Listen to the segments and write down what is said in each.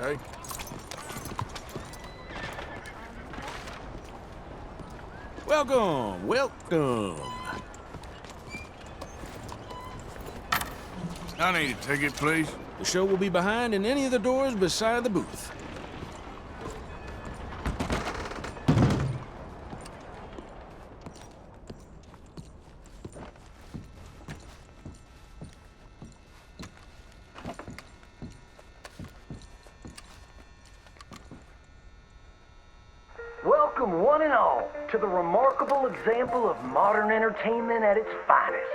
Okay. Welcome, welcome. I need a ticket, please. The show will be behind in any of the doors beside the booth. Welcome, one and all, to the remarkable example of modern entertainment at its finest.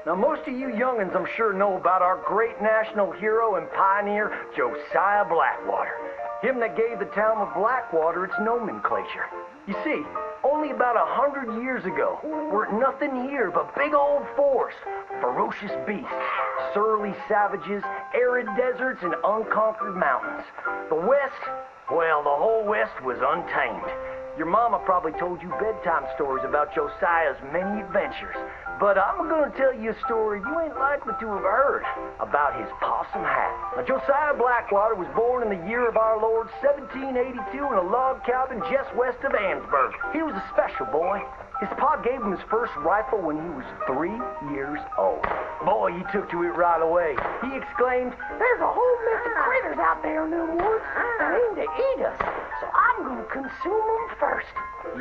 Now, most of you young'uns, I'm sure, know about our great national hero and pioneer, Josiah Blackwater. Him that gave the town of Blackwater its nomenclature. You see, only about 100 years ago, weren't nothing here but big old forest, ferocious beasts, surly savages, arid deserts, and unconquered mountains. The West, well, the whole West was untamed. Your mama probably told you bedtime stories about Josiah's many adventures, but I'm gonna tell you a story you ain't likely to have heard about his possum hat. Now, Josiah Blackwater was born in the year of our Lord 1782 in a log cabin just west of Ansburg. He was a special boy. His pa gave him his first rifle when he was 3 years old. Boy, he took to it right away. He exclaimed, "There's a whole mess of critters out there in the woods that aim to eat us, so I'm going to consume them first."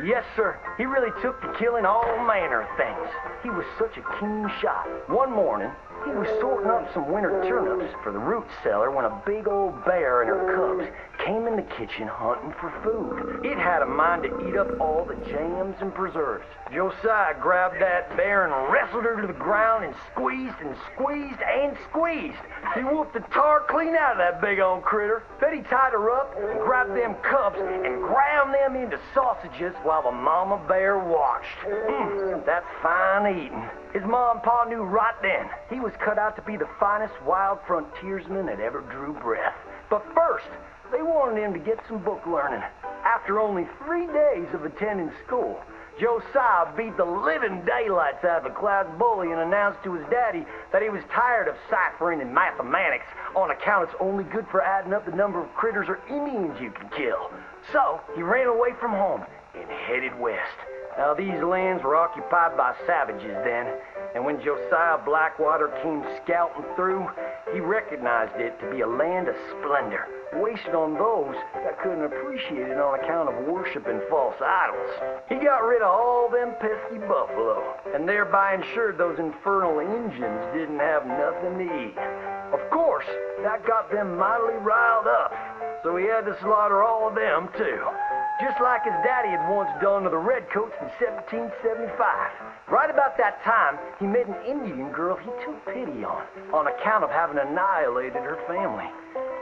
Yes, sir. He really took to killing all manner of things. He was such a keen shot. One morning, he was sorting up some winter turnips for the root cellar when a big old bear and her cubs came in the kitchen hunting for food. It had a mind to eat up all the jams and preserves. Josiah grabbed that bear and wrestled her to the ground and squeezed and squeezed and squeezed. He whooped the tar clean out of that big old critter. Then he tied her up and grabbed them cubs and ground them into sausages while the mama bear watched. That's fine eating. His ma and pa knew right then he was cut out to be the finest wild frontiersman that ever drew breath. But first, they wanted him to get some book learning. After only 3 days of attending school, Josiah beat the living daylights out of the class bully and announced to his daddy that he was tired of ciphering and mathematics on account it's only good for adding up the number of critters or Indians you can kill. So he ran away from home and headed west. Now, these lands were occupied by savages then, and when Josiah Blackwater came scouting through, he recognized it to be a land of splendor, wasted on those that couldn't appreciate it on account of worshiping false idols. He got rid of all them pesky buffalo, and thereby ensured those infernal Injuns didn't have nothing to eat. Of course, that got them mightily riled up, so he had to slaughter all of them too. Just like his daddy had once done to the Redcoats in 1775. Right about that time, he met an Indian girl he took pity on account of having annihilated her family.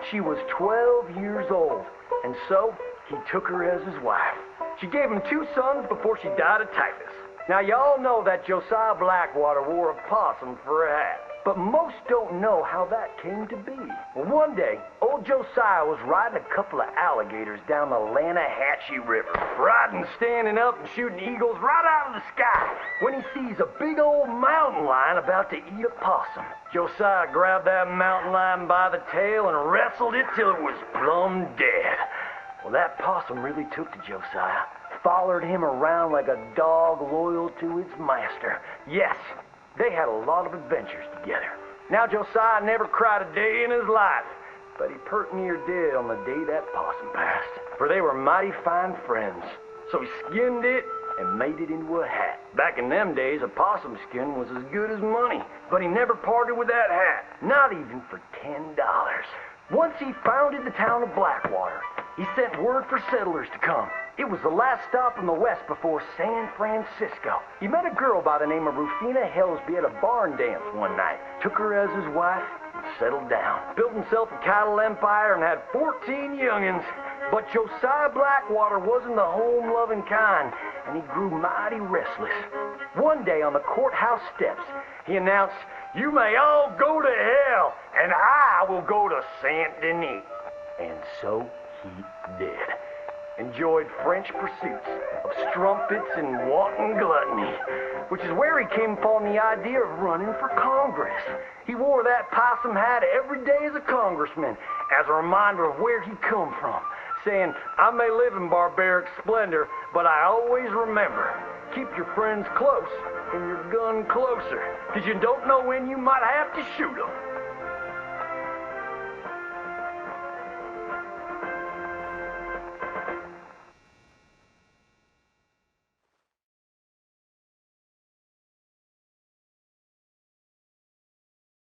She was 12 years old, and so he took her as his wife. She gave him 2 sons before she died of typhus. Now, y'all know that Josiah Blackwater wore a possum for a hat. But most don't know how that came to be. Well, one day, old Josiah was riding a couple of alligators down the Lanahatchee River. Riding, standing up, and shooting eagles right out of the sky when he sees a big old mountain lion about to eat a possum. Josiah grabbed that mountain lion by the tail and wrestled it till it was plumb dead. Well, that possum really took to Josiah. Followed him around like a dog loyal to its master. Yes, they had a lot of adventures together. Now, Josiah never cried a day in his life, but he pert near dead on the day that possum passed. For they were mighty fine friends. So he skinned it and made it into a hat. Back in them days, a possum skin was as good as money. But he never parted with that hat, not even for $10. Once he founded the town of Blackwater, he sent word for settlers to come. It was the last stop in the west before San Francisco. He met a girl by the name of Rufina Helsby at a barn dance one night, took her as his wife, and settled down. Built himself a cattle empire and had 14 youngins. But Josiah Blackwater wasn't the home-loving kind, and he grew mighty restless. One day on the courthouse steps, he announced, "You may all go to hell, and I will go to Saint Denis." And so he did. enjoyed French pursuits of strumpets and wanton gluttony, which is where he came upon the idea of running for Congress. He wore that possum hat every day as a congressman, as a reminder of where he come from, saying, I may live in barbaric splendor, but I always remember, keep your friends close and your gun closer, because you don't know when you might have to shoot them.